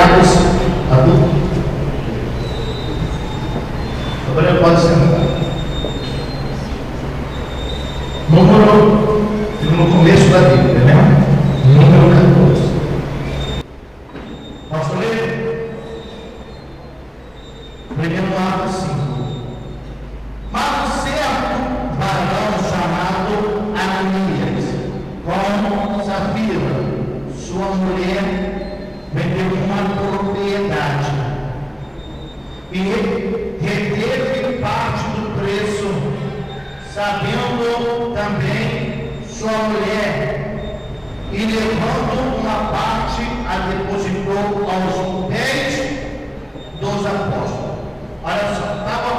criados adultos. Agora pode sentar. No começo da Bíblia, né? Número 14. Posso ler? Primeiro Atos 5. Mas um certo varão chamado Ananias, com Safira, sua mulher, vendeu uma propriedade e reteve parte do preço, sabendo também sua mulher, e levando uma parte a depositou aos pés dos apóstolos. Olha só, estava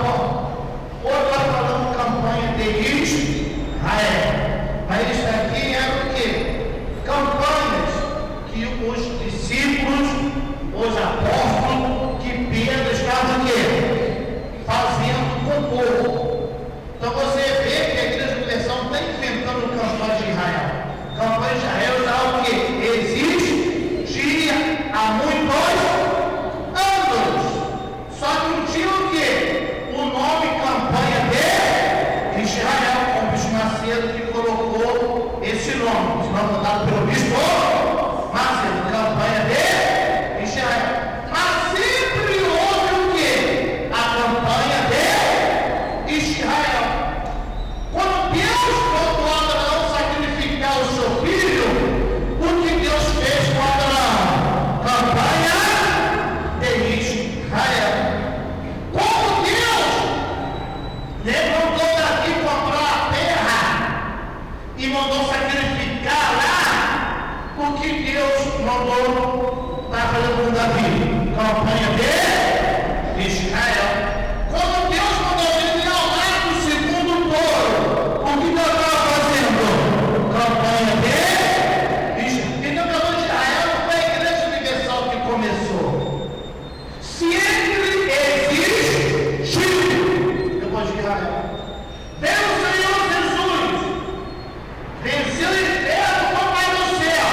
outra falando campanha de Israel, mas isso aqui era o quê? Campanhas que os discípulos, os apóstolos, que Pedro estava o quê? Fazendo com o povo. Então você vê que a Igreja Universal está inventando campanha de Israel. Campanha de Israel é algo que existia há muitos anos. Só que não tinha o quê? O nome campanha de Israel, com o Bispo Macedo que colocou esse nome. Esse nome foi dado pelo Bispo Macedo, campanha de Israel. Mas sempre houve o quê? A campanha de Israel. Quando Deus mandou Abraão sacrificar o seu filho, o que Deus fez com Abraão? Campanha de Israel. Como Deus levantou Davi comprar a terra e mandou sacrificar lá, o que Deus mandou para fazer com Davi? Campanha de Israel. Quando Deus mandou ele ao do segundo touro, o que Deus estava fazendo? Campanha de Israel. Então, a campanha de Israel não foi a Igreja Universal que começou. Sempre existiu depois de Israel. Veio o Senhor Jesus, venceu o inferno, foi para o céu.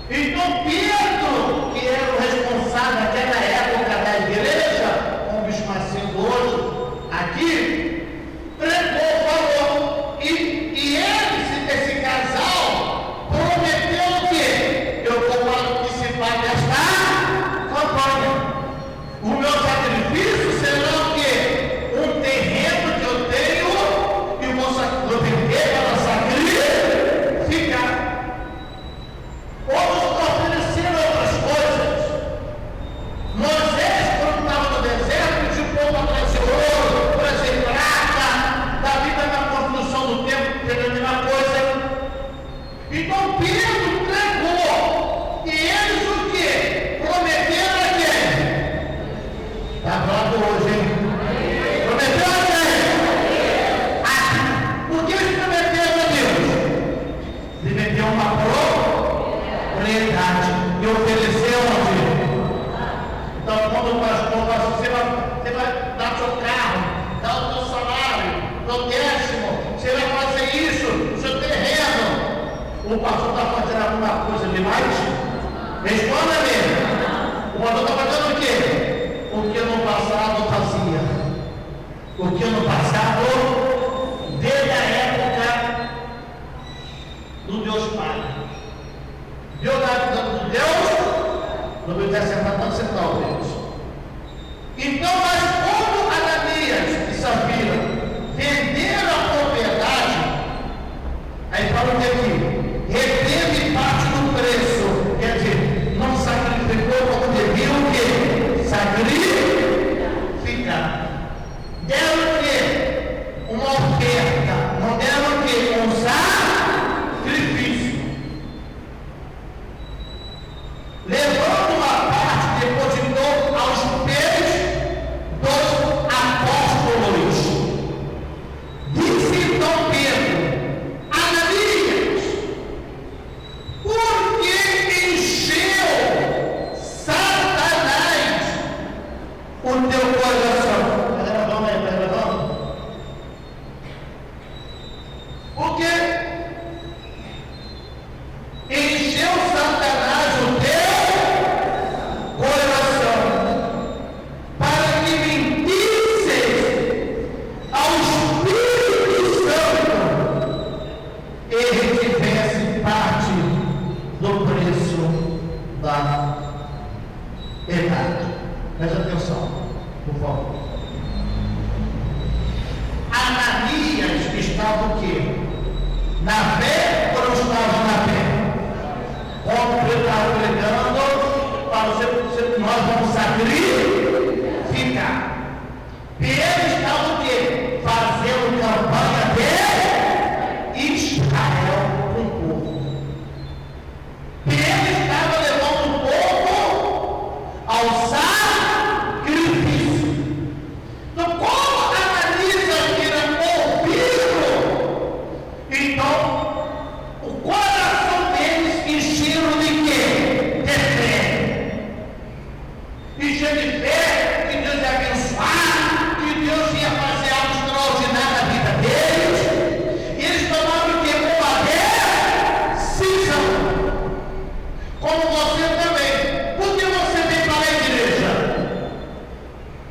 Então Pedro, que era o responsável naquela época da igreja, como o Bispo Macedo hoje, aqui, pregou, falou, e esse casal prometeu o quê? Eu vou participar desta campanha. O meu sacrifício será o quê? Um terreno que eu tenho e vou vender para sacrificar. Outros ofereceram outras coisas. Moisés, quando estava no deserto, pediu o povo para trazer ouro, trazer prata. Davi está na construção do templo, fez a mesma coisa. Então Pedro pregou. E eles o quê? Prometeram a quem? Está bravo hoje, hein? Prometeram a quem? Por que eles prometeram a Deus? Prometeu uma propriedade e ofereceu onde? Então, quando o pastor fala assim, você vai dar seu carro, dar o seu salário, o décimo, você vai fazer isso, o seu terreno. O pastor está fazendo alguma coisa demais? Responda mesmo. O pastor está fazendo o quê? O que no passado fazia. O que no passado, desde a época do Deus Pai. Deus do Deus, no Novo Testamento central, então, mas como Ananias e Safira venderam a propriedade, aí fala o que aqui? Reteve parte do preço, quer dizer, não sacrificou como devia o quê? Sacrificar. Deram o quê? Uma oferta. Não deram o quê? Um sacrifício. Levando uma parte, depositou aos pés dos apóstolos. Disse então Pedro: Ananias, verdade. Presta atenção, por favor. Ananias estava o quê? Na fé ou não estava na fé? Como eu estava pregando, para você, nós vamos sacrificar. Pedro estava o quê? Fazendo campanha de Israel com o povo. Pedro estava levando o povo ao sacrifício. Então, como Ananias era ouvido, então o coração deles encheram de quê? De fé. Encheram de fé que Deus ia abençoar, que Deus ia fazer algo extraordinário na vida deles. E eles tomaram o quê? Uma decisão. Como você também. Por que você vem para a igreja?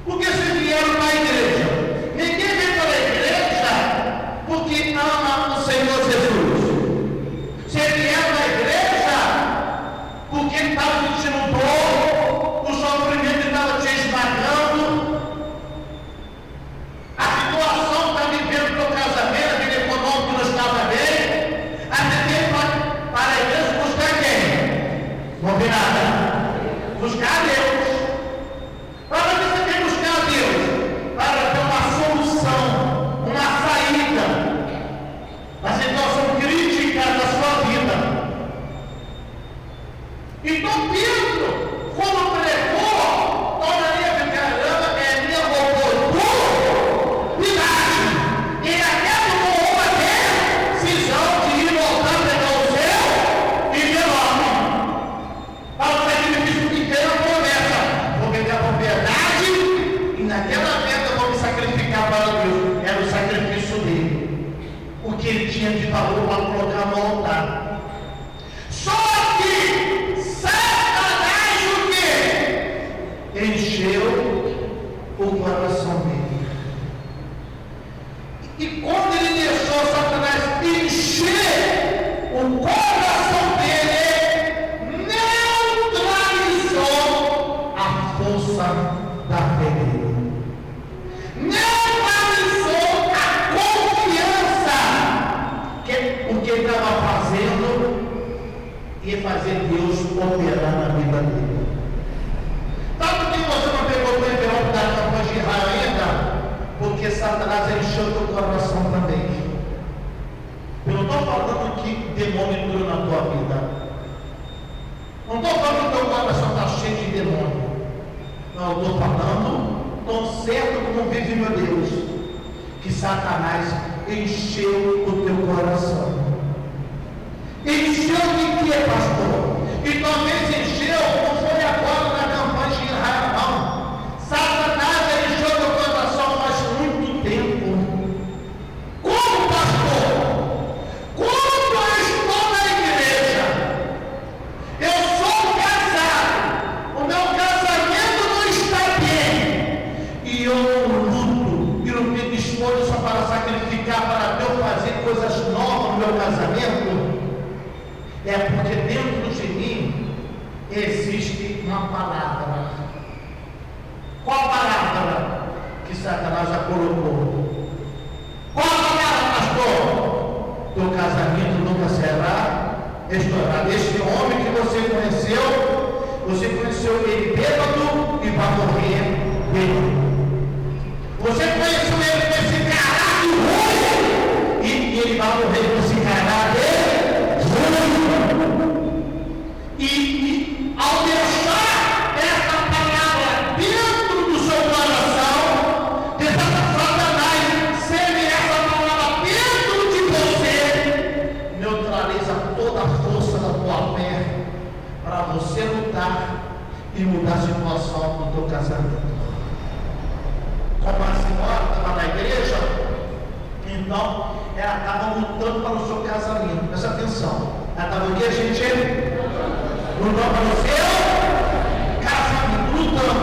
Por que vocês vieram para a igreja? Ninguém vem para a igreja porque ama o Senhor Jesus. Você vieram na igreja porque estava sentindo dor, o sofrimento estava te esmagando, a situação está vivendo no teu casamento, a vida econômica não estava bem. Até veio para a igreja buscar quem? Não vi nada. Buscar a Deus. Para que você vem buscar a Deus? Para ter uma solução, uma saída da situação crítica da sua vida. Então Pedro, quando pregou, tornaria de caramba, é minha oportunidade. E até tomou uma decisão de ir voltar a pegar o céu e ver logo. Para o sacrifício que tem a promessa. Vou pegar a propriedade e naquela meta vou me sacrificar para Deus. Era o sacrifício dele. O que ele tinha de valor para colocar no altar. Só que Satanás o quê? Encheu o coração dele. E quando ele deixou Satanás encher o coração dele, neutralizou a força da fé dele. Neutralizou a confiança que o que ele estava fazendo ia fazer Deus operar na vida dele. Tanto que você não pegou o envelope da campanha de Israel ainda, porque Satanás encheu o teu coração também. Eu não estou falando que demônio entrou na tua vida. Não estou falando que o teu coração está cheio de demônio. Não, eu estou falando, tão certo como vive meu Deus, que Satanás encheu o teu coração. Encheu de quê, pastor? E talvez encheu, não foi agora na campanha de Israel, não. Satanás encheu teu coração faz muito tempo. Como, pastor? Quando eu estou na igreja, eu sou casado, o meu casamento não está bem, e eu luto, e não tenho disposição para sacrificar, para Deus fazer coisas novas no meu casamento. É porque dentro de mim existe uma palavra. Qual palavra que Satanás já colocou? Qual palavra, pastor? Teu casamento nunca será restaurado. Este homem que você conheceu ele bêbado e vai morrer bêbado. Você conheceu ele com esse caráter ruim e ele vai morrer com esse caráter. E ao deixar essa palavra dentro do seu coração, deixar Satanás semear essa palavra dentro de você, neutraliza toda a força da tua fé para você lutar e mudar a situação do teu casamento. Como a senhora estava na igreja, então ela estava lutando para o seu casamento. Presta atenção. Ela estava o que, gente? Lutando para o seu casamento, lutando,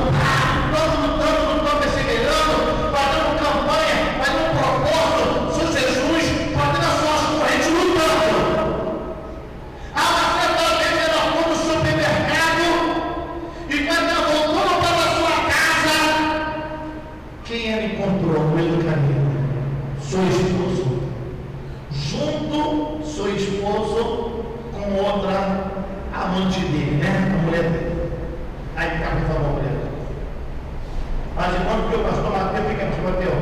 perseverando, fazendo campanha, fazendo um propósito, seu Jesus, fazendo as suas correntes, lutando. A certa vez ela foi no supermercado e quando ela voltou no dele, né? A mulher dele. Aí ficava falando a mulher dele. Mas enquanto que o pastor Mateus, fica aí, pastor Mateus,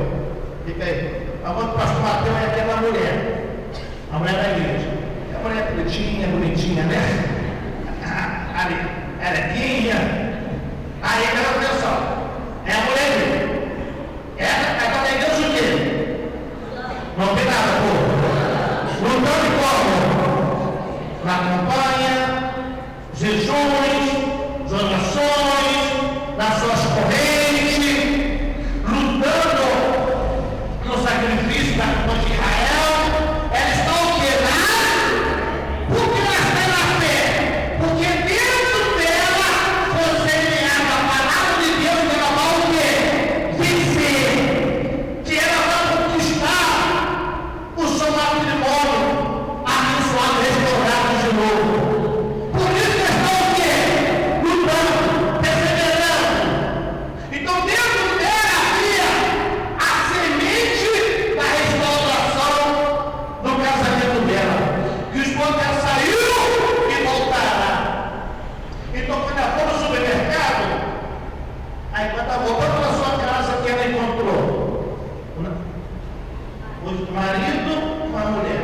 fica aí. Enquanto o pastor Mateus é aquela mulher, a mulher da igreja. É a mulher pretinha, bonitinha, né? Arequinha. Aí presta atenção. É a mulher dele. Ela é da igreja o quê? Não tem nada, pô. Não dá de como? Na campanha, jejuns, orações, nas suas correntes, lutando no sacrifício da campanha de Israel. Ela está o quê? Por que ela está na fé? Porque dentro dela foi semeada a palavra de Deus que ela vai o quê? Vencer. Que ela vai conquistar o seu matrimônio abençoado, restaurado de novo. Por isso que está o quê? Lutando, perseverando. Então dentro dela havia a semente da restauração do casamento dela. Que os pontos saíram e voltaram. Então quando ela foi no supermercado, aí quando ela voltou para sua casa, que ela encontrou o marido com a mulher.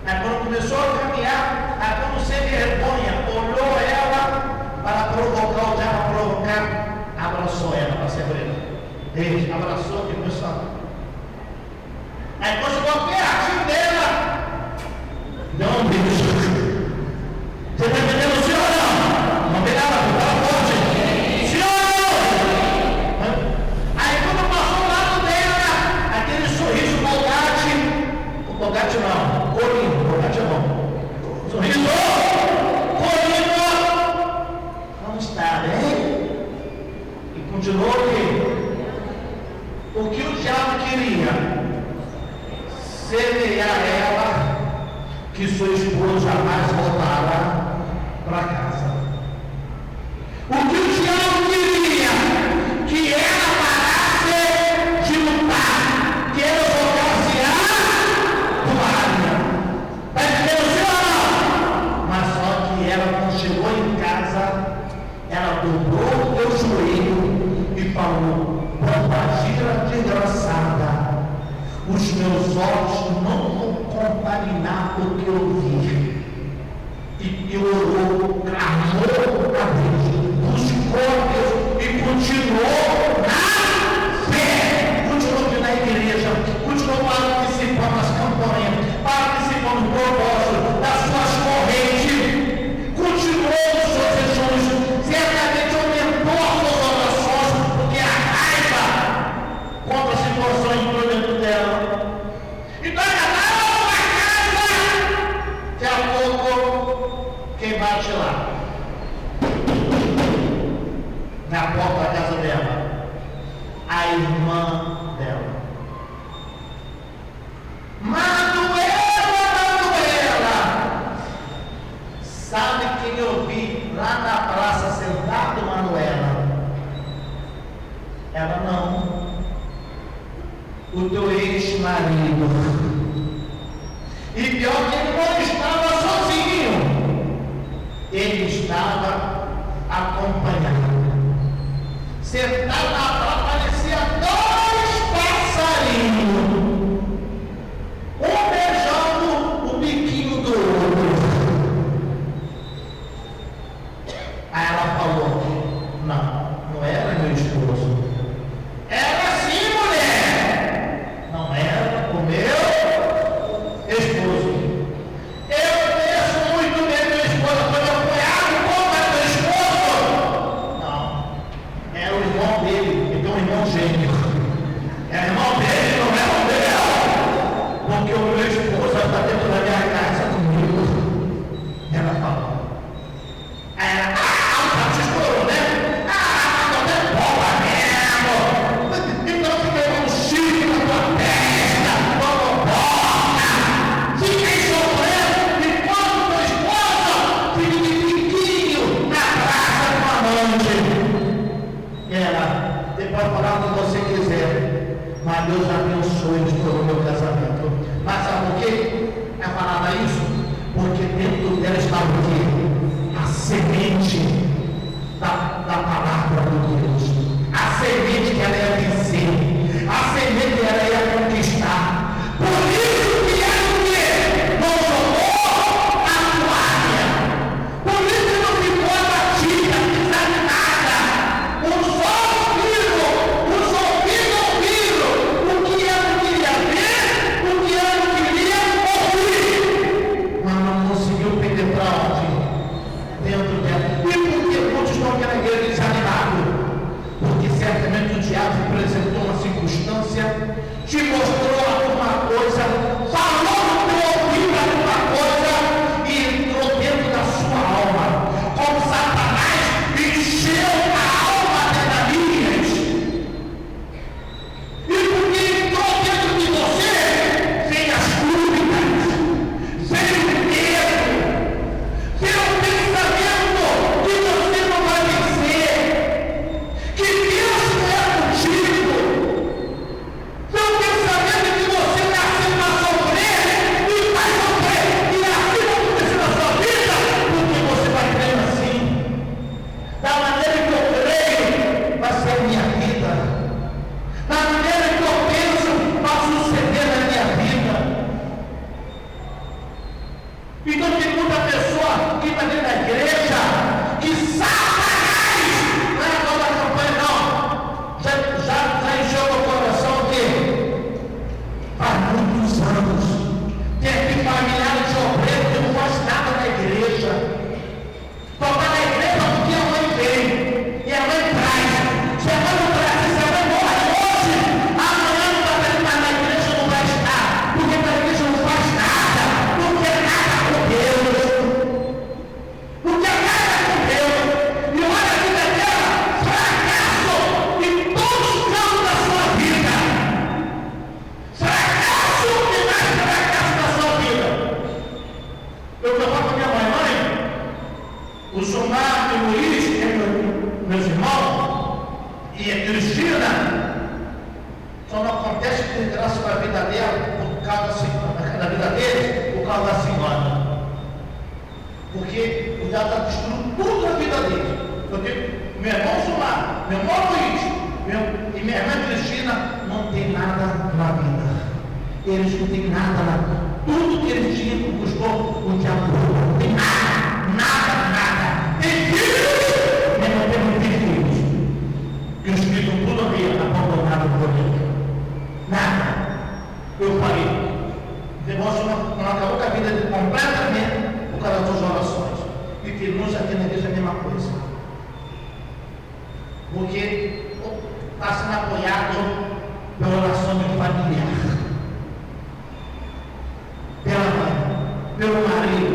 Aí quando começou a caminhar, aí quando sem vergonha olhou ela para provocar o diabo, para provocar, abraçou ela para ser breve. Ele abraçou e começou a... Aí quando chegou pertinho dela, deu um beijo. Você está entendendo, sim ou não? Não tem nada, fala forte. Sim ou não? Aí quando passou ao lado dela, aquele sorriso Bogatti não, Corino, Bogatti não. Sorriso, Corino, como está, né? E continuou o que o diabo queria? Semear ela, que sua esposa jamais voltará para casa. O que o diabo queria? Que ela parasse de lutar, que ela voltasse a toalha. Está entendendo, senhor? Mas só que ela, quando chegou em casa, ela dobrou o joelho e falou: "Pombagira desgraçada, os meus olhos não vão contaminar o que eu vi." E orou, clamou a Deus, buscou a Deus e continuou na fé, continuou aqui na igreja, continuou participando das campanhas, participando do propósito, das suas correntes, continuou nos seus jejuns, certamente aumentou as suas orações, porque a raiva contra a situação entrou dentro dela. Então ela estava numa casa, daqui a pouco, quem bate lá? Na porta da casa dela, a irmã dela. Manuela! Sabe quem eu vi lá na praça sentado, Manuela? Ela não. O teu ex-marido. E pior que ele não estava sozinho. Ele estava acompanhado. Sentado na praça, parecia dois passarinhos. Um beijando o biquinho do outro. Aí ela falou: não era meu esposo. Era sim, mulher. Não era o meu esposo. Eu conheço muito bem meu esposo. Foi meu cunhado, como é meu esposo? Não. Era o irmão dele, que tem um irmão gêmeo. É irmão dele, não é o meu. Porque o meu esposo está dentro da minha casa comigo. Ela falou. Aí ela, se estourou, né? Não tem bola mesmo. Então fica um chifre na tua testa, como bola. Fica aí sofrendo, enquanto tua esposa fica de biquinho na praça com a amante. E ela, depois falar o que você quiser, mas Deus abençoe e estourou o meu casamento. Mas sabe por quê? É falava isso? Porque dentro dela estava o quê? A semente semente da palavra de Deus. A semente que ela ia vencer. A semente que ela ia conquistar. Por isso que ela o quê? Não jogou a toalha. Por isso que não ficou abatida, desanimada. Os olhos ouviram o que ela queria ver, o que ela queria ouvir. Mas não conseguiu penetrar onde? Dentro dela. E por que muitos estão aqui na igreja desanimados? Porque certamente o diabo apresentou uma circunstância, te mostrou alguma coisa, falou no teu ouvido alguma coisa e entrou dentro da sua alma. Como Satanás encheu a alma de Ananias. E porque entrou dentro de você, vem as dúvidas, vem o medo, vem o pensamento que você não vai vencer, que Deus não é contigo, vem o pensamento que você nasceu para sofrer e vai sofrer, e assim vai acontecer na sua vida, porque você vai crer assim. Da maneira que eu creio, vai ser minha vida. Da maneira que eu penso, vai suceder na minha vida. Então tem muita pessoa que está dentro da igreja que Satanás não é toda a campanha, não. Já encheu meu coração que faz muitos anos tem aqui familiares de obreiros que não faz nada na igreja. Só está na igreja porque a mãe vem e a mãe traz. Se a mãe não traz, se a mãe morre hoje, amanhã não vai estar na igreja, não vai estar, porque na igreja não faz nada, não quer nada com Deus, não quer nada com Deus, e olha a vida dela, fracasso em todos os campos da sua vida, fracasso e mais fracasso na sua vida. Eu falo com minha mãe, o Somar e o Luiz, que é meus irmãos, e a Cristina, só não acontece desgraça na vida dela, por causa da senhora, na vida deles, por causa da senhora. Porque o diabo está destruindo tudo na vida deles. Eu tenho meu irmão Somar, meu irmão Luiz, e minha irmã Cristina não tem nada na vida. Eles não têm nada na vida. Tudo que eles tinham custou o diabo. Não tem nada. Tem filhos, mas não tem muitos filhos. E os filhos tudo ali, abandonados por ele. Nada. Eu falei, o negócio não acabou com a vida dele completamente por causa das orações. E tem uns aqui na igreja a mesma coisa. Porque está sendo apoiado pela oração de familiar. Pela mãe, pelo marido,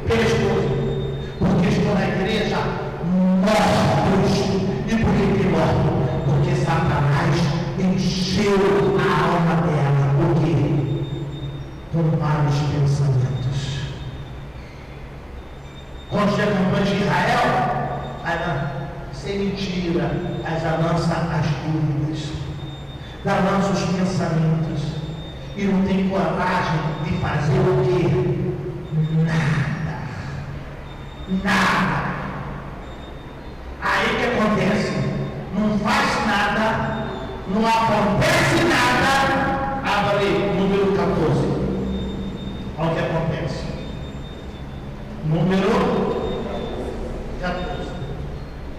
pela esposa, porque estou na igreja mortos. E por que mortos? Porque Satanás encheu a alma dela, por quê? Com vários pensamentos. Quando chega a campanha de Israel, sem mentira, as lança as dúvidas, lança os pensamentos. E não tem coragem de fazer o quê? Nada. Aí o que acontece? Não faz nada, não acontece nada. Abra ali, número 14. Olha o que acontece. Número 14.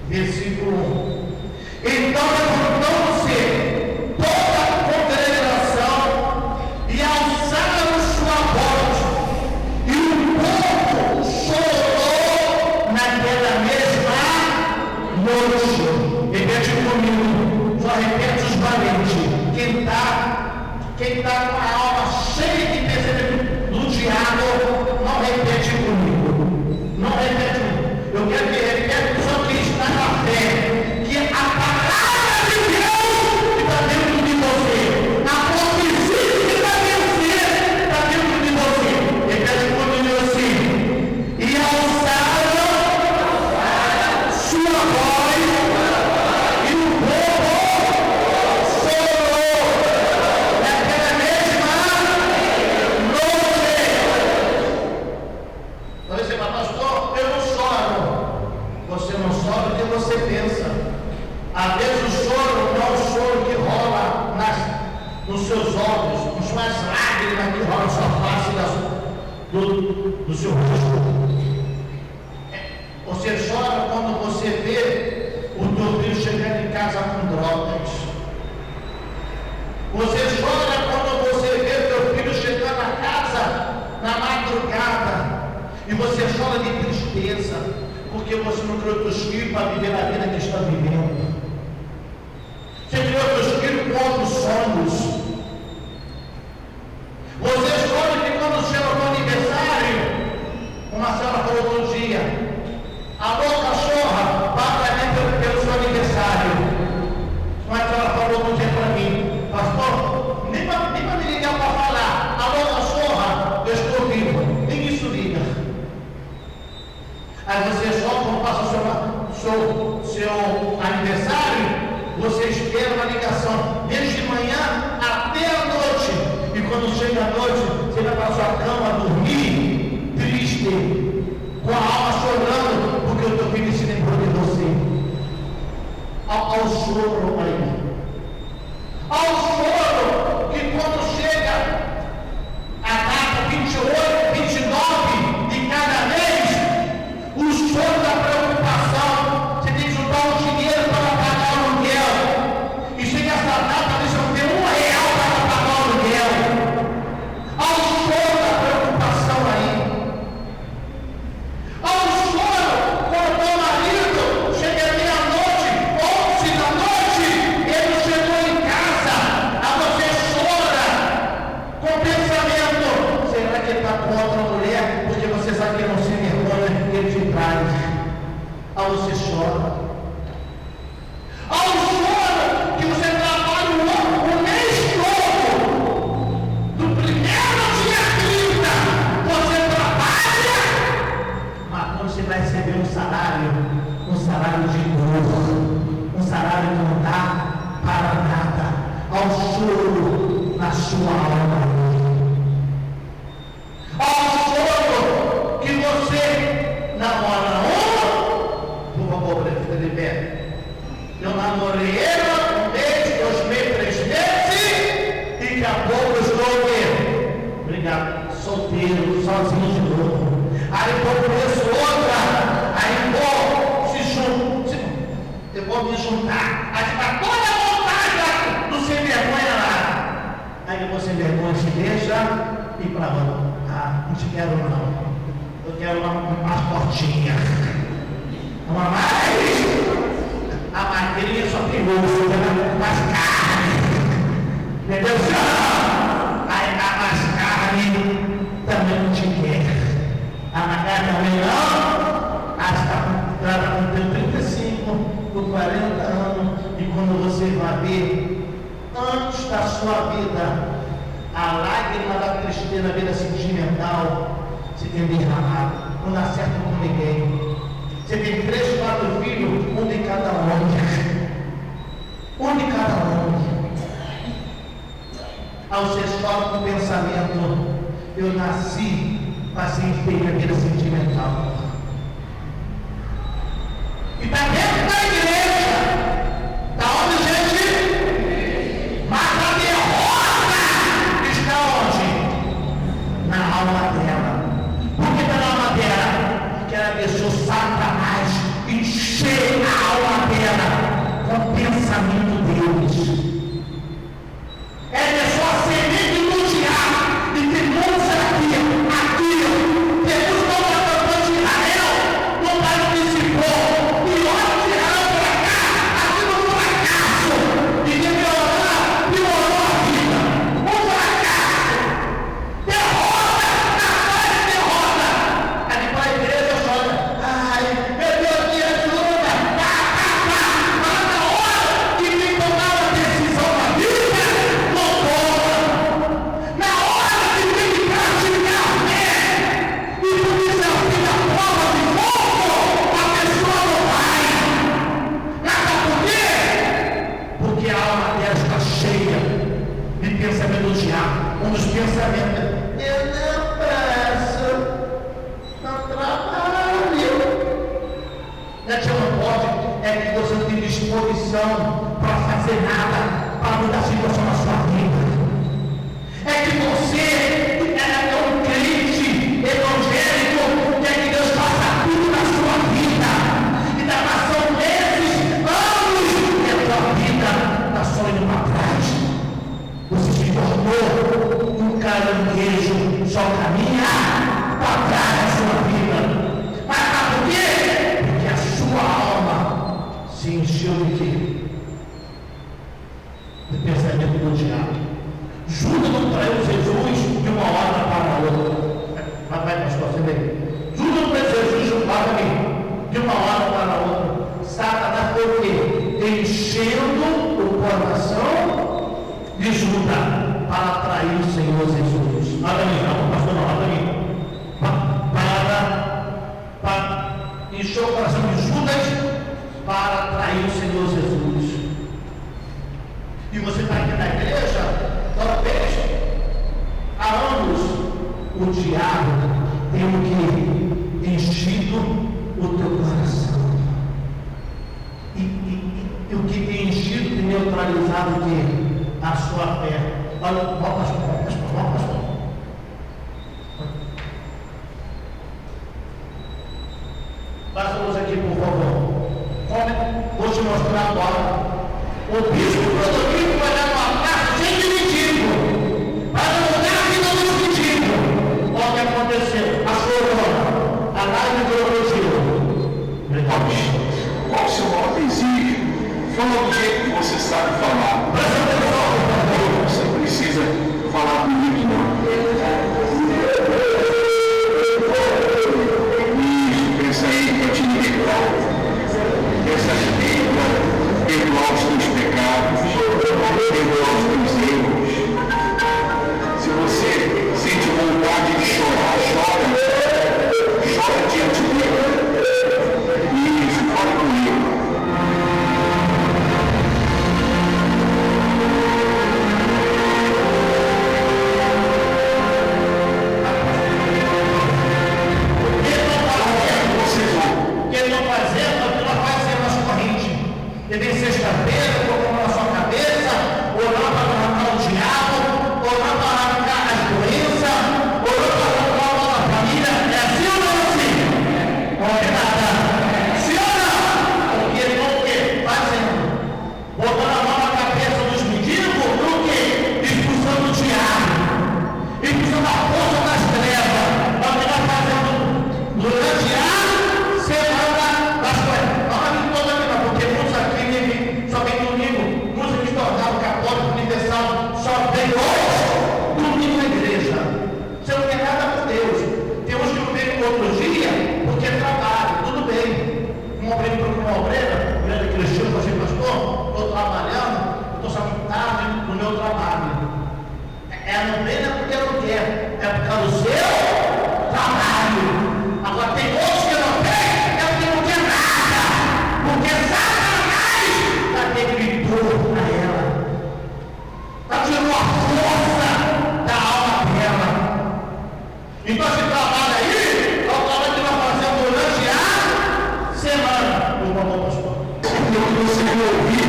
Versículo 1. Então levantou-se toda a congregação e alçaram sua voz, e o povo chorou naquela mesma noite. Repete comigo, só repete os valentes. Quem está com a alma cheia de pensamento do diabo, não repete comigo. Não repete comigo. Eu quero que repete só que está na fé, que a palavra de Deus está dentro de você. A profecia que está dentro de você. Repete comigo assim. E alçaram sua voz, e o povo chorou naquela mesma olhos, com suas lágrimas que rolam sua face do seu rosto. Você chora quando você vê o teu filho chegando em casa com drogas. Você chora quando você vê o teu filho chegando a casa na madrugada. E você chora de tristeza, porque você não criou teus filhos para viver a vida que está vivendo. Você criou teus filhos com outros sonhos. Você chora que quando chega o teu aniversário, uma senhora falou outro dia: alô, cachorra, paga pelo seu aniversário. Uma senhora falou outro dia para mim: pastor, nem para me ligar para falar, alô, cachorra, eu estou vivo. Nem isso liga. Aí você só quando passa o seu aniversário, você espera uma ligação desde de manhã até a noite. E quando chega a noite, você vai para a sua cama dormir triste, com a alma chorando, porque o teu filho se lembrou de você. Ao choro aí. Ao choro que quando chega a data 28, 29 de cada mês, o choro da preocupação, você tem que juntar um dinheiro para pagar o aluguel. E chega essa data, você não tem R$1 para pagar o aluguel. Ao choro da preocupação aí. Ao choro quando o teu marido chega meia-noite, 11 da noite, ele chegou em casa, aí você chora com o pensamento: será que ele está com outra mulher? Porque você sabe que ele não se vergonha, que ele te traz. Aí você chora. Ao choro que você trabalha o mês todo, do primeiro ao dia 30, você trabalha, mas quando você vai receber um salário de dor, um salário que não dá para nada, ao choro na sua alma, ao choro que você namora por favor, fica de pé. Eu namorei ela 1 mês, 2 meses, 3 meses, e daqui a pouco eu estou obrigado, solteiro, sozinho de novo. Aí eu conheço outra, aí eu vou me juntar, aí fica toda a vontade do sem vergonha lá. Aí eu vou sem vergonha, se deixa e para onde? Não te quero não. Eu quero uma portinha. Uma mais. A magrinha só tem osso, mais carne. Entendeu? Aí a mais carne também não te quer. A magra também não. Acho que está com 35, com 40 anos. E quando você vai ver, antes da sua vida, a lágrima da tristeza, da vida sentimental, se tem derramado. Não dá certo com ninguém. Você tem 3, 4 filhos, um de cada homem. Um de cada homem. Ao você chora com o pensamento: eu nasci para ser feito a vida sentimental. E está dentro da igreja. Está onde, gente? Mas a derrota está onde? Na alma dela. Por que está na alma dela? Porque ela deixou Satanás encher a alma dela com o pensamento deles. Ela deixou a semente do diabo e tem muitos aqui. Jesus não matou de Israel, não participou. E olha de Israel para cá, aqui no fracasso. E deve orar, piorou a vida. Um fracasso. Derrota, atrás de derrota. Aí para a igreja chora: ai, meu Deus, me ajuda. Mas na hora que me tomar a decisão da vida, não toma. Na hora que tem que praticar a fé e por desafio da prova de fogo, a pessoa não vai. Mas sabe por quê? Porque a alma dela está cheia de pensamento do diabo. Um dos pensamentos: eu não peço, não trabalho. Não pode, é que você não tem disposição para fazer nada, para mudar a situação na sua vida. caranguejo só caminha para trás da sua vida. Mas sabe por quê? Porque a sua alma se encheu de quê? De pensamento do diabo. Judas não traiu Jesus de uma hora para a outra. Vai, pastor, você vê. Judas não traiu Jesus de uma hora para a outra. Satanás foi o quê? Enchendo o coração de Judas para atrair o Senhor Jesus. Olha ali, não, pastor, não, olha ali. Para encher o coração de Judas para atrair o Senhor Jesus. E você está aqui na igreja, talvez há anos o diabo tem o que? Enchido o teu coração. E o que tem enchido, tem neutralizado o que? A sua fé. Olha, pastor. Passa a luz aqui, por favor. Vou te mostrar agora. O bispo Clodomiro vai dar uma carta sem de mendigo, para mudar a vida dos mendigos. Olha o que aconteceu. A chorona, a live do elogio. Qual o seu nome? Fala do jeito que você sabe falar. Presta atenção, por favor. Você precisa falar comigo, não. Isso, pensa aí para te libertar. Pensa aí para perdoar os teus pecados, perdoar os teus erros. Se você sente vontade de chorar, chora diante dele. Isso, fala comigo. Teve sexta-feira, colocando na sua cabeça, orando para arrancar o diabo, orando para arrancar as doenças, orando para arrancar o mal da família. É assim ou não é assim? Não é nada. Sim ou não? Porque ele não o quê? Fazendo. Botando a mão na cabeça dos mendigos, no quê? Expulsando o diabo, expulsando a força das trevas. Nós estamos fazendo durante a semana das coisas. Porque muitos aqui só vem domingo, muitos que tornaram católico universal, só vem hoje, domingo na igreja. Você não tem nada com Deus. Tem uns que não vêm outro dia, porque é trabalho, tudo bem. Um obreiro para uma obreira, grande cristão, você pastor, estou trabalhando, estou saindo tarde no meu trabalho. Não vem não é porque não quer, é por causa do seu trabalho. Agora tem outros que não quer, é porque não quer nada. Porque Satanás está dando dor a ela, está tirando a força da alma dela. Então esse trabalho aí é o trabalho que nós fazemos durante a semana. Meu irmão, pastor. O que você vai ouvir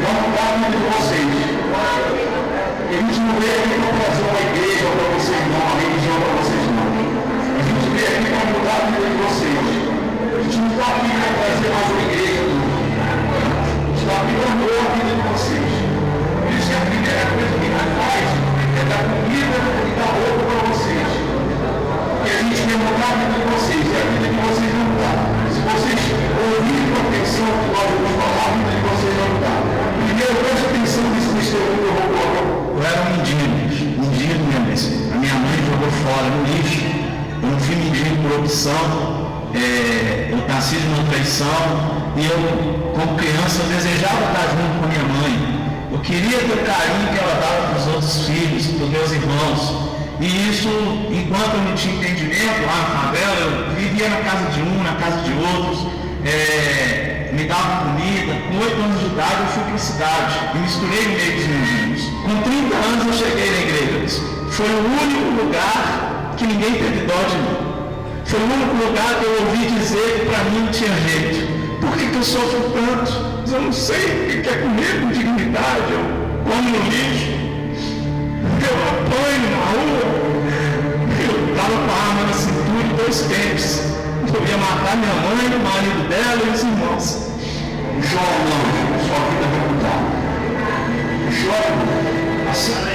não está entre vocês. A gente não veio aqui para trazer uma igreja para vocês, não, uma religião para vocês, não. A gente veio aqui para mudar a vida de vocês. A gente não está aqui para trazer mais uma igreja, não. Está aplicando a vida de vocês. Por isso que a primeira coisa que nós faz é dar comida e dar roupa para vocês. E a gente quer mudar a vida de vocês, e a vida de vocês não mudar. Se vocês ouvirem com atenção o que nós vamos falar, a vida de vocês vai mudar. Primeiro, preste atenção nesse testemunho que eu vou colocar. Eu era um mendigo mesmo. A minha mãe jogou fora no lixo. Eu não fui mendigo por opção. Eu nasci de uma traição e eu, como criança, eu desejava estar junto com a minha mãe. Eu queria ter o carinho que ela dava para os outros filhos, para os meus irmãos. E isso, enquanto eu não tinha entendimento lá na favela, eu vivia na casa de um, na casa de outros, me dava comida. Com 8 anos de idade eu fui para a cidade e misturei no meio dos mendigos. Com 30 anos eu cheguei na igreja. Foi o único lugar que ninguém teve dó de mim. Foi o único lugar que eu ouvi dizer que para mim não tinha jeito. Por que eu sofro tanto? Eu não sei. Ele quer comer com dignidade. Eu como no lixo. Eu apanho na rua. Eu estava com a arma na cintura e 2 tempos. Eu ia matar minha mãe, o marido dela e os irmãos. Chora não, sua vida vai mudar. Chora. Assim.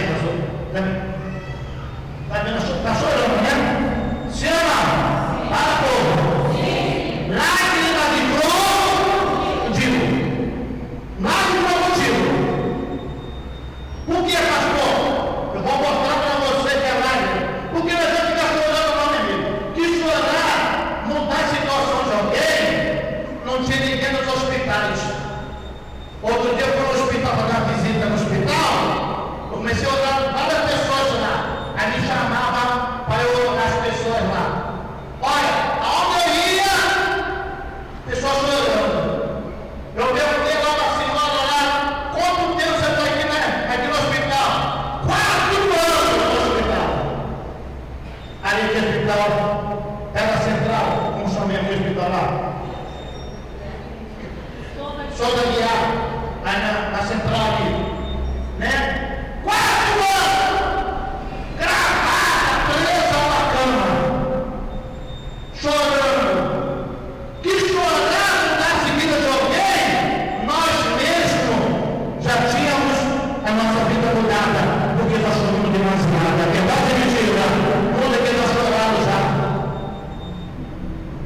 tinha ninguém nos hospitais. Outro dia eu fui no hospital para dar uma visita no hospital, eu comecei a olhar várias pessoas lá, aí me chamavam para eu olhar as pessoas lá. Olha, aonde eu ia, pessoas chorando. Eu perguntei lá para a senhora lá, quanto tempo você está aqui, né? Aqui no hospital? 4 anos no hospital. Ali no hospital, era central, como chamei aqui o hospital lá? Sou da Guiar, aí na central ali, né? 4 anos, gravada, presa a uma cama, chorando. Que chorando na vida de alguém, nós mesmos já tínhamos a nossa vida mudada, porque nós choramos demasiado. A verdade é mentira, onde é que nós choramos já?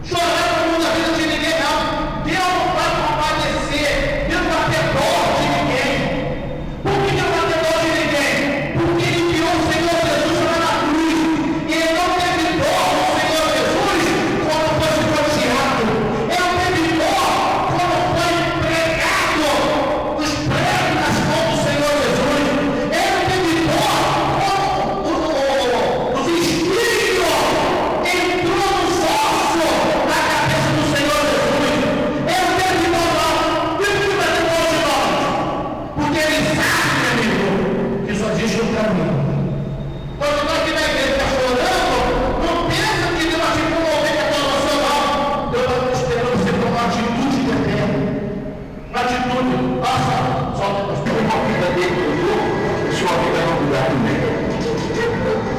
Chorar não muda a vida de ninguém, não. Deus não vai compadecer, Deus não vai ter dó de ninguém. Por que Deus vai ter dó de ninguém? Porque Ele enviou o Senhor Jesus lá na cruz, e Ele não teve dó do Senhor Jesus quando foi chicoteado. Ele não teve dó quando foi pregado os pregos nas mãos do Senhor Jesus. Ele não teve dó quando os espíritos entrou no fosso na cabeça do Senhor Jesus. Ele não teve dó, não. Por que vai ter dó de nós? Porque Ele sabe, meu amigo, que só existe um caminho. Quando nós aqui na igreja está chorando, não pensa que Deus vai te promover que é tua oração, não. Deus está esperando você tomar uma atitude de fé. Uma atitude. Nossa, solta a pastor. A vida dele mudou, sua vida vai mudar também.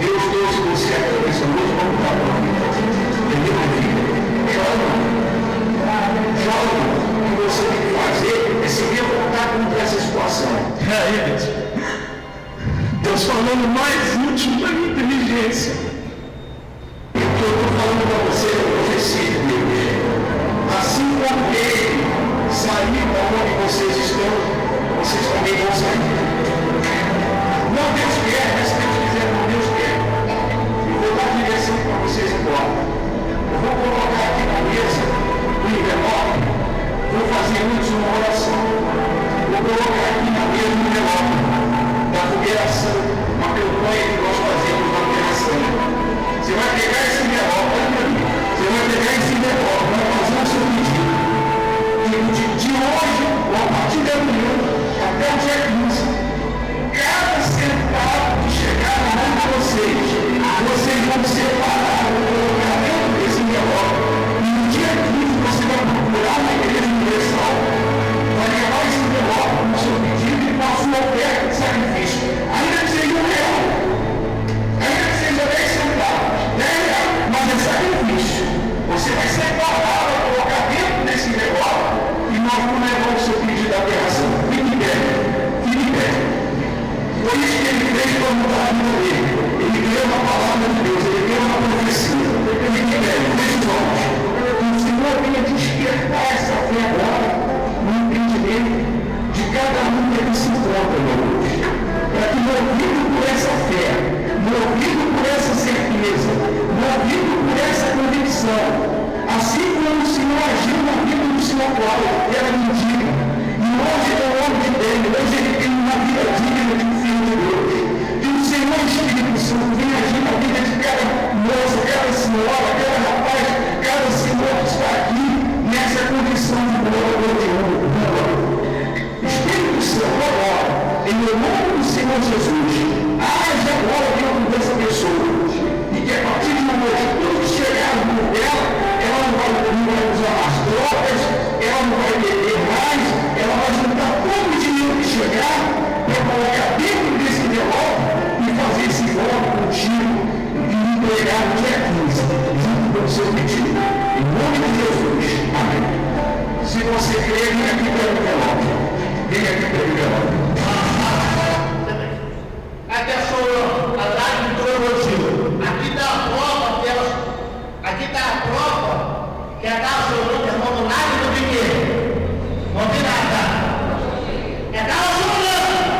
Deus trouxe você aqui nessa noite para mudar a tua vida. Entendeu, meu filho? Chora. Chora. O que você tem que fazer é se revoltar contra essa situação. Deus falando mais útil da minha inteligência. O que eu estou falando para você é profecia de Deus. Assim como ele saiu da onde vocês estão, vocês também vão sair. Não Deus quer, mas tem que dizer como Deus quer. Eu vou dar direção para vocês agora. Eu vou colocar aqui na mesa o envelope. Vou fazer antes uma oração. Vou colocar aqui na mesa o envelope da fogueira santa, uma campanha que nós fazemos na fogueira santa. Você vai pegar esse envelope, olha para mim. Você vai pegar esse envelope, vai fazer o seu pedido. De hoje, ou a partir de amanhã, até o dia 15, cada centavo que chegar na mão de vocês, vocês vão separar, vão colocar dentro desse envelope. E no dia 15 você vai procurar uma igreja universal, vai levar esse envelope com o seu pedido e com a sua oferta de sacrifício. Ainda que seja R$1, ainda que seja 10 centavos, R$10, mas é sacrifício. Você vai separar, vai colocar dentro desse envelope e nós vamos levar o seu pedido à aberração. Fique bem, fique bem. Foi isso que ele fez para mudar a vida dele. Ele creu na palavra de Deus, ele creu na profecia. Fique bem, feche os olhos. O Senhor venha despertar essa fé agora no entendimento de cada um que aqui se encontra, meu Deus. Para que, movido por essa fé, movido por essa certeza, movido por essa convicção, assim como o Senhor agiu na vida do Senhor Cláudio, que era mendigo, e hoje é o homem dele, hoje ele tem uma vida digna de um filho de Deus. Que o Senhor Espírito Santo venha agir na vida de cada moça, cada senhora, cada rapaz, cada senhor que está aqui, nessa condição de boa de rua. Espírito Santo, agora, em nome do Senhor Jesus, haja agora dentro dessa pessoa, e que a partir de hoje, tudo que chegar no dela, ela não vai usar as drogas, ela não vai beber mais, ela vai juntar todo o dinheiro que chegar para colocar dentro desse envelope e fazer esse voto contigo e entregar no dia 15, junto com o seu pedido. Em nome de Jesus. Amém. Se você crer, vem aqui pelo envelope. Vem aqui pelo envelope. Até chorou, a lágrima do elogio. Aqui está a prova que ela. Aqui está a prova que ela estava chorando, irmão, lágrima de quê? Não vi nada. Ela estava chorando,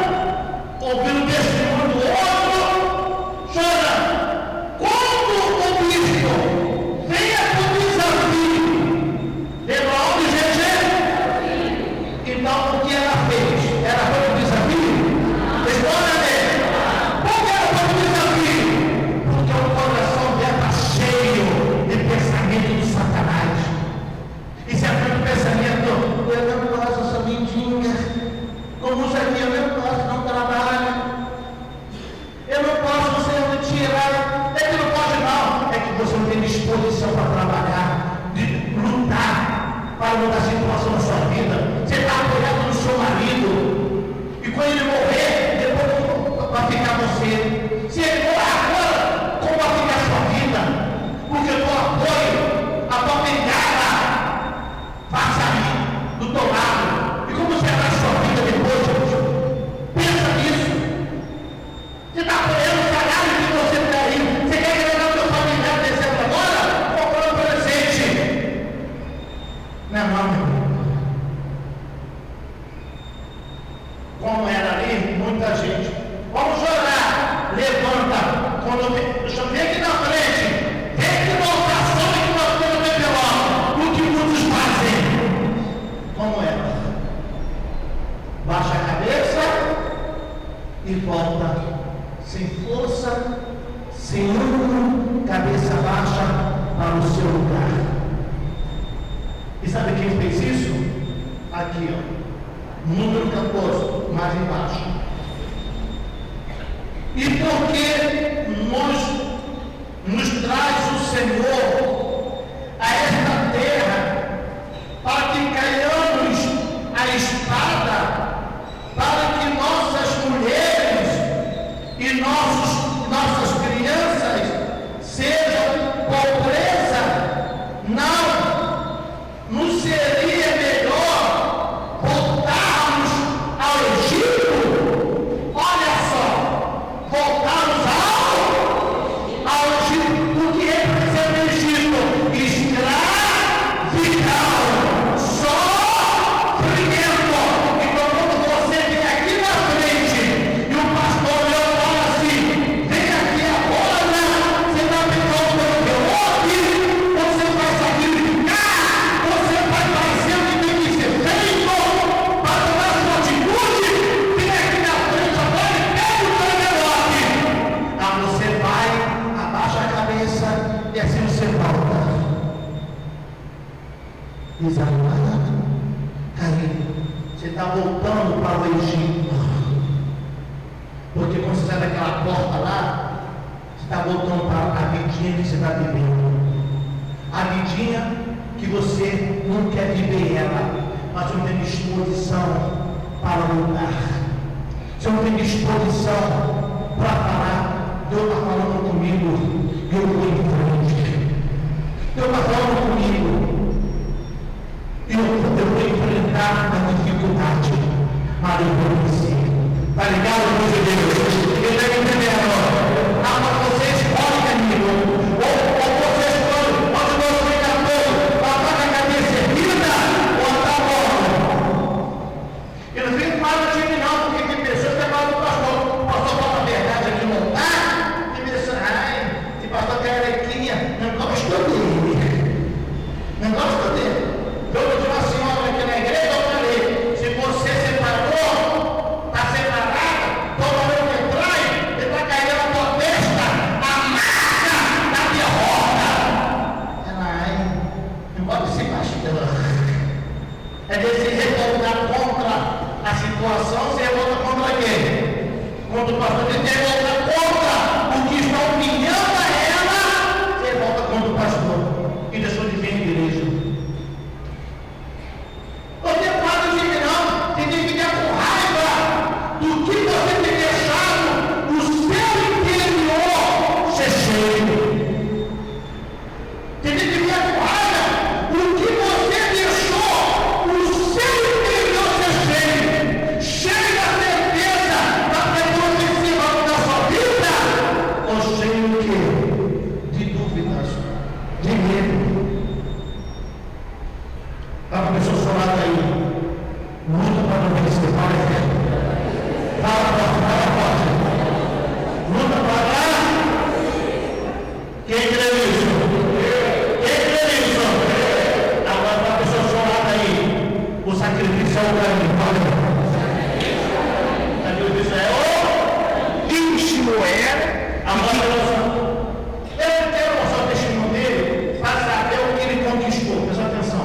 ouvindo o testemunho do outro, chorando. Quando o Cristo venha com o desafio, lembra onde Jesus e volta sem força, sem ânimo, cabeça baixa para o seu lugar. E sabe quem fez isso? Aqui, ó, número 14, mais embaixo. E porque nos traz o Senhor a esta terra para que caiamos a espada, para que nossas mulheres e nossas crianças sejam pobreza, não seria melhor voltarmos ao Egito? Olha só, voltarmos ao Egito, porque é para ser o Egito escravidão, sofrimento. Então quando você vem aqui na frente e o pastor olha e fala assim, vem aqui agora, você está pegando pelo que ouve, você vai sacrificar, você vai fazer o que tem que ser feito para tomar sua atitude, vem aqui na frente agora e pega o envelope. Ah, você vai, abaixa a cabeça e assim você volta. Desanimado, caído. Você está voltando para o Egito. Porque quando você sai daquela porta lá, você está voltando para a vidinha que você está vivendo. A vidinha que você não quer viver ela, mas não tem disposição para lutar. Você não tem disposição para falar, Deus está falando comigo, eu vou em frente. Deus está falando comigo. Eu vou enfrentar a dificuldade, mas eu vou vencer. Está ligado, meus Deus? Eu estou entendendo. Agora você escolhe, amigo. Ou você escolhe, pode você ficar todo, para a cabeça erguida, ou está morto. Eu não fico mal de mim, não, porque tem pessoas que falam do pastor. O pastor fala a verdade aqui, não está? Tem pessoas, esse pastor tem alegria. Não gosto dele. Não gosto dele. Eu tinha uma senhora aqui na igreja, eu falei, se você separou, está separada, toda vez que entrar, ele está caindo na tua testa, a marca da derrota. Ela, não pode ser pastor. É de se revoltar contra a situação, se revolta contra quem? Contra o pastor, ele se revolta contra o que está humilhando a ela, se revolta contra o pastor, e deixou de vir à igreja. Você pode dizer não, você tem que ficar com raiva do que você tem deixado o seu interior ser cheio. Você tem que ficar com raiva do que você deixou o seu interior ser cheio. Cheio da certeza da pessoa que se vai da sua vida, ou cheio de quê? De dúvidas, de medo. Está com a pessoa chorada aí. Luta para não vencer. Fala forte. Luta para. Quem crê nisso? Quem crê nisso? Agora para a pessoa chorada aí. O sacrifício é o caminho. O sacrifício é o Quem o Senhor é? Agora eu quero mostrar o testemunho dele para saber o que ele conquistou. Presta atenção.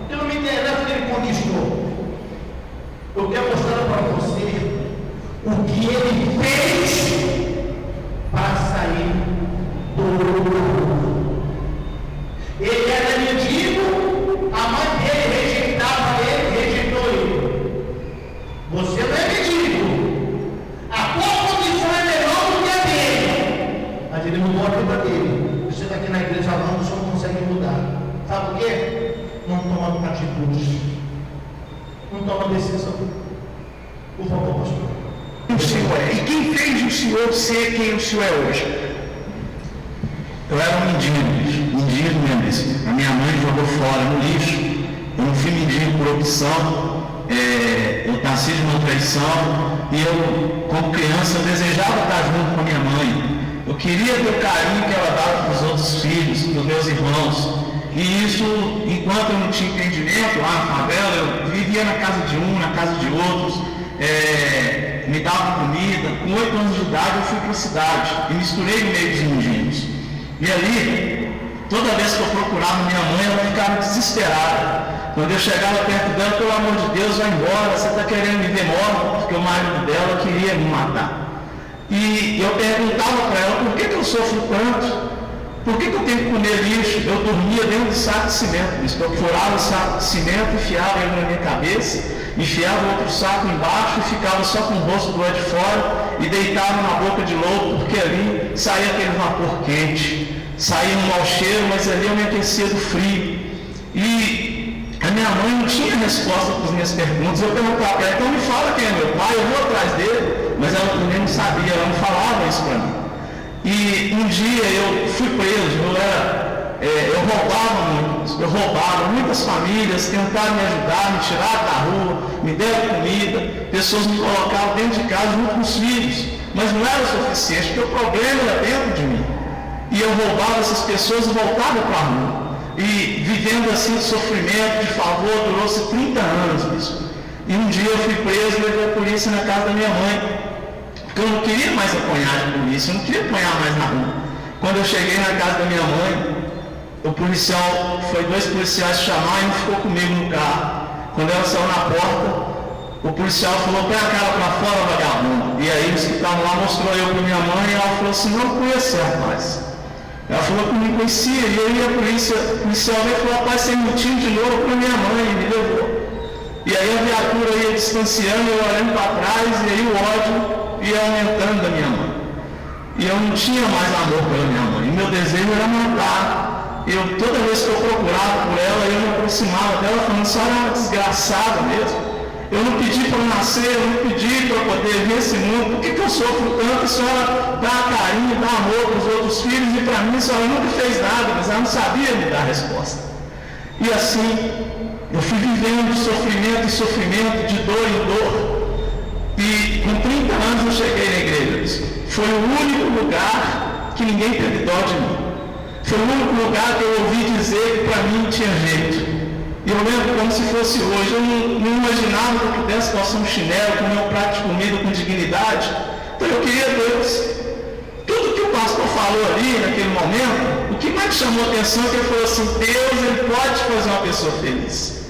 Eu não me interessa o que ele conquistou. Eu quero mostrar para você o que ele fez para sair do mundo. Ele era mendigo, a mãe dele rejeitava ele, rejeitou ele. Você não é mendigo. A tua condição é melhor do que a dele. Mas ele mudou a vida dele. Você está aqui na igreja falando, você não consegue mudar. Sabe por quê? Não toma atitude. Não toma decisão. Por favor, pastor. O Senhor é. E quem fez o Senhor ser quem o Senhor é hoje? Eu era um mendigo, lembre-se. A minha mãe jogou fora no lixo. Eu não fui mendigo por opção. Eu nasci de uma traição. E eu, como criança, eu desejava estar junto com a minha mãe. Eu queria ter o carinho que ela dava para os outros filhos, para os meus irmãos. E isso, enquanto eu não tinha entendimento lá na favela, eu vivia na casa de um, na casa de outros. me davam comida. Com 8 anos de idade eu fui para a cidade e misturei no meio dos mundinhos. E ali, toda vez que eu procurava minha mãe, ela ficava desesperada. Quando eu chegava perto dela, pelo amor de Deus, vai embora, você está querendo me ver morta, porque o marido dela queria me matar. E eu perguntava para ela, por que eu sofro tanto? Por que eu tenho que comer lixo? Eu dormia dentro de saco de cimento. Eu furava o saco de cimento, enfiava ele na minha cabeça, enfiava outro saco embaixo e ficava só com o rosto do lado de fora e deitava na boca de lobo, porque ali saía aquele vapor quente, saía um mau cheiro, mas ali eu me aquecia do frio. E a minha mãe não tinha resposta para as minhas perguntas. Eu perguntava para ela, então me fala quem é meu pai, eu vou atrás dele. Mas ela também não sabia, ela não falava isso para mim. E um dia eu fui preso, eu roubava, muitas famílias tentaram me ajudar, me tiraram da rua, me deram comida, pessoas me colocavam dentro de casa junto com os filhos, mas não era o suficiente, porque o problema era dentro de mim. E eu roubava essas pessoas e voltava para a rua. E vivendo assim de sofrimento, de favor, durou-se 30 anos isso. E um dia eu fui preso e levei a polícia na casa da minha mãe. Porque eu não queria mais apanhar de polícia, eu não queria apanhar mais na rua. Quando eu cheguei na casa da minha mãe, o policial, foi 2 policiais chamar e ficou comigo no carro. Quando ela saiu na porta, o policial falou, põe a cara para fora, vagabundo. E aí os que estavam lá mostrou eu para minha mãe e ela falou assim, não conhecia, rapaz. Ela falou que não conhecia, e aí o policial veio e falou, rapaz, você mentiu de novo para minha mãe, e me levou. E aí a viatura ia distanciando, eu olhando para trás, e aí o ódio ia aumentando da minha mãe. E eu não tinha mais amor pela minha mãe. E meu desejo era matar. Toda vez que eu procurava por ela, eu me aproximava dela falando, a senhora é uma desgraçada mesmo. Eu não pedi para nascer, eu não pedi para poder ver esse mundo. Por que eu sofro tanto? A senhora dá carinho, dá amor para os outros filhos e para mim a senhora nunca fez nada, mas ela não sabia me dar resposta. E assim, eu fui vivendo de sofrimento em sofrimento, de dor em dor. E com 30 anos eu cheguei na igreja. Foi o único lugar que ninguém teve dó de mim. Foi o único lugar que eu ouvi dizer que para mim tinha jeito. E eu lembro como se fosse hoje. Eu não imaginava que eu pudesse calçar um chinelo, comer um prato de comida com dignidade. Então eu queria Deus. Tudo que o pastor falou ali naquele momento, o que mais me chamou a atenção é que ele falou assim, Deus, ele pode fazer uma pessoa feliz.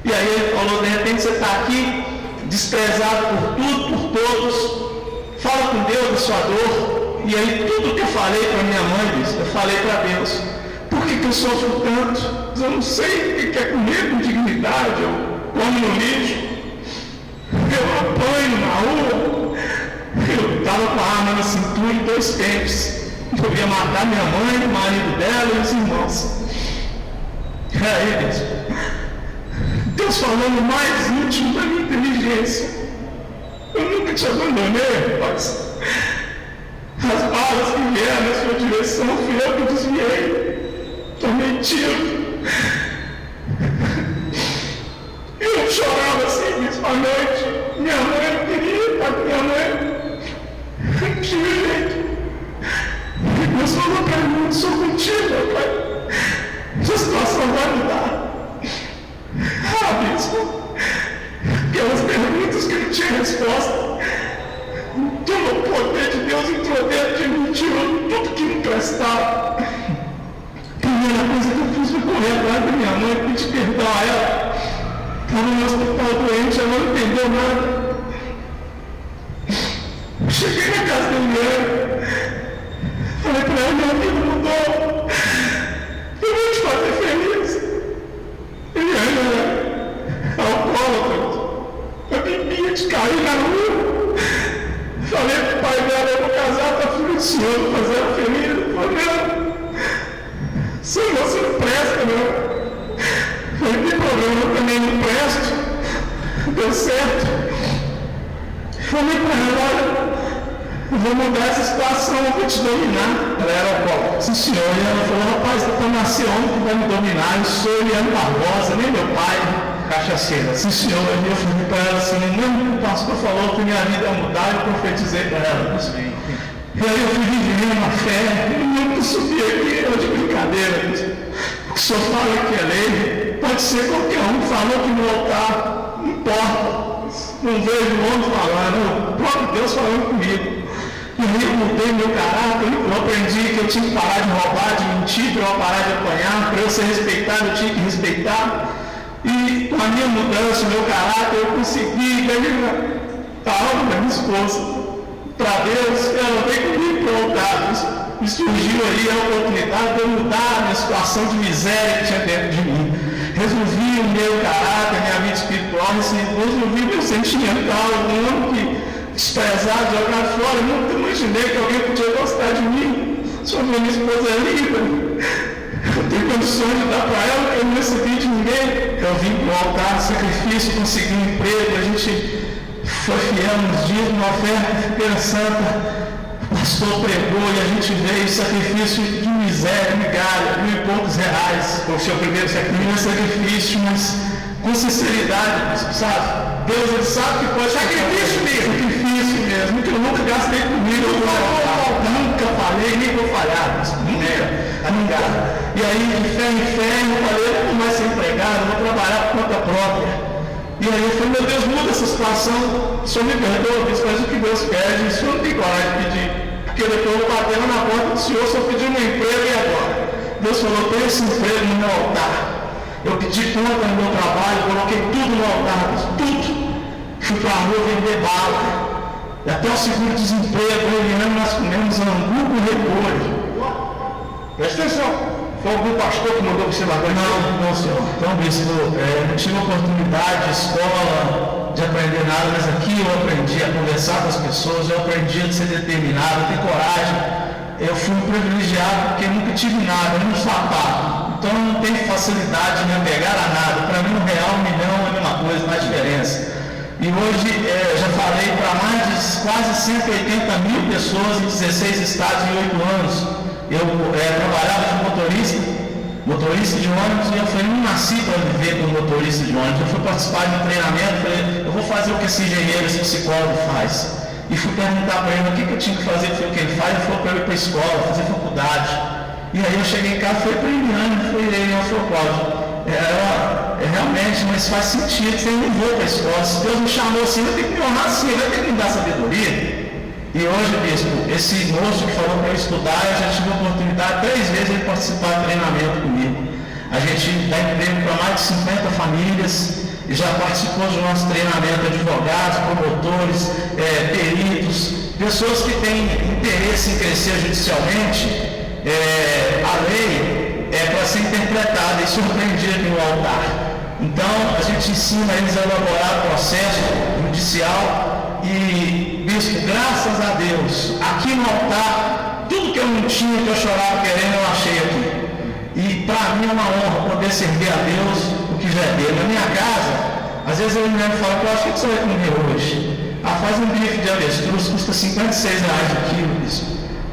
E aí ele falou, de repente você está aqui, desprezado por tudo, por todos, fala com Deus da sua dor. E aí tudo que eu falei para minha mãe, eu falei para Deus. Por que eu sofro tanto? Eu não sei o que é comer com dignidade, eu como no lixo, eu apanho na rua, eu estava com a arma na cintura em 2 tempos. Eu ia matar minha mãe, o marido dela e os irmãos. Aí, Deus falando mais íntimo da minha inteligência. Eu nunca te abandonei, rapaz. As balas que vieram na sua direção, fui eu que desviei. Tomei tiro. Eu chorava assim, isso à noite. Minha mãe não queria estar com minha mãe. Não tinha jeito. E Deus falou para mim, sou contigo, meu pai. Essa situação vai mudar. Bispo, aquelas perguntas que não tinha resposta, todo o poder de Deus entrou dentro de mim, tirou tudo que me prestava. A primeira coisa que eu fiz foi correr atrás da minha mãe, pedir perdão a ela. Estava no hospital doente, ela não entendeu nada. Cheguei na casa da mulher, falei para ela, minha vida mudou, eu vou te fazer feliz. Ele alcoólatra, eu bebia de cair na rua. Falei pro pai dela, eu vou casar com a filha do senhor, fazer ela feliz. Ele falou, não, senhor, você não presta, não. Falei, tem problema, eu também não presto. Deu certo. Falei pra ela, olha, eu vou mudar essa situação, eu vou te dominar. Ela era alcoólatra. Sim, senhor. E ela falou, rapaz, eu nasci homem que vai me dominar, eu sou Eliane Barbosa, nem meu pai. Cachaceira. Sim, senhor. Eu falei para ela assim, não, o pastor falou que minha vida ia mudar, eu profetizei para ela. E aí eu fui vivendo na fé, eu nunca subi aqui, eu de brincadeira. O que o senhor fala que é lei, pode ser qualquer um, falou que no altar, não importa. não vejo o homem falando, o próprio Deus falando comigo. E aí eu mudei meu caráter, eu aprendi que eu tinha que parar de roubar, de mentir, para eu parar de apanhar, para eu ser respeitado, eu tinha que respeitar. E com a minha mudança, o meu caráter, eu consegui ganhar a alma da minha esposa para Deus, ela veio comigo para o altar. E surgiu aí a oportunidade de eu mudar a minha situação de miséria que tinha dentro de mim. Resolvi o meu caráter, minha vida espiritual, resolvi meu sentimental, o amo que desprezado, jogar fora. Eu nunca imaginei que alguém podia gostar de mim. Só minha esposa é linda. Eu tenho condições de dar para ela, eu não recebi de ninguém. Eu vim para o altar, sacrifício, consegui um emprego, a gente foi fiel nos dias, uma oferta de Feira Santa. O pastor pregou e a gente veio sacrifício de miséria, migalha, R$1.000 e poucos. Foi o seu primeiro sacrifício, mas com sinceridade, sabe? Deus, ele sabe que pode sacrifício mesmo, que eu nunca gastei comigo, nunca falei, nem vou falhar, nunca. E aí, de fé em fé, eu falei, eu não vou mais ser empregado, eu vou trabalhar por conta própria. E aí eu falei, meu Deus, muda essa situação, o Senhor me perdoa, faz o que Deus pede, o Senhor não tem coragem de pedir, porque depois eu vou batendo na porta do Senhor, só pediu um emprego e agora? Deus falou, tem esse emprego no meu altar. Eu pedi conta no meu trabalho, coloquei tudo no altar, tudo. Fui para a rua vender bala. E até o seguro-desemprego, Eliane, nós comemos angu com repolho. Presta atenção. Foi algum pastor que mandou você lá? Não, senhor. Então, bispo, eu não tive oportunidade de escola, de aprender nada, mas aqui eu aprendi a conversar com as pessoas, eu aprendi a ser determinado, a ter coragem. Eu fui privilegiado porque nunca tive nada, nem um sapato. Então, eu não tenho facilidade de me apegar a nada. Para mim, R$1 milhão é a mesma coisa, não faz diferença. E hoje, já falei para mais de quase 180 mil pessoas em 16 estados em 8 anos. Eu trabalhava de motorista de ônibus, e eu falei, não nasci para viver como motorista de ônibus. Eu fui participar de um treinamento, falei, eu vou fazer o que esse engenheiro, esse psicólogo faz. E fui perguntar para ele o que eu tinha que fazer, foi o que ele faz, ele falou para eu ir para a escola, fazer faculdade. E aí eu cheguei em casa, fui para Eliane, ele falou, Cláudio, realmente, mas faz sentido, você não vou para a escola, se Deus me chamou assim, eu tenho que me honrar assim, eu tenho que me dar sabedoria. E hoje, bispo, esse moço que falou para eu estudar, eu já tive a oportunidade 3 vezes de participar de treinamento comigo. A gente dá emprego para mais de 50 famílias e já participou do nosso treinamento, advogados, promotores, peritos, pessoas que têm interesse em crescer judicialmente. A lei é para ser interpretada e surpreendida no altar. Então, a gente ensina eles a elaborar o processo judicial e, bispo, graças a Deus, aqui no altar, tudo que eu não tinha, que eu chorava querendo, eu achei aqui. E para mim é uma honra poder servir a Deus o que já é dele. Na minha casa, às vezes eu me lembro e falo, eu acho que você vai comer hoje. Faz um bife de avestruz, custa R$56 o quilo, bispo.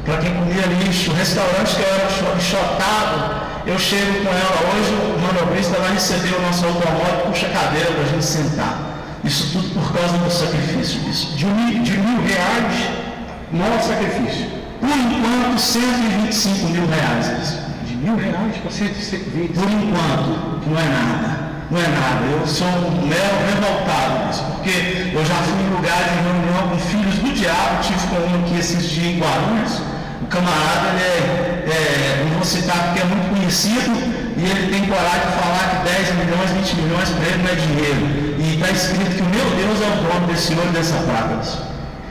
Para quem comia lixo, restaurante que eu era enxotado, eu chego com ela hoje, o manobrista vai receber o nosso automóvel, puxa a cadeira para a gente sentar. Isso tudo por causa do sacrifício, bispo. De R$1.000, nosso sacrifício. Por enquanto, R$125 mil, bispo. De R$1.000 para 120. Por enquanto, não é nada. Não é nada. Eu sou um mero revoltado, bispo, porque eu já fui em lugares de reunião com filhos do diabo, tive com um aqui esses dias em Guarulhos. O camarada, não vou citar porque é muito conhecido, e ele tem coragem de falar que 10 milhões, 20 milhões para ele não é dinheiro. E está escrito que o meu Deus é o dono desse ouro e dessa prata.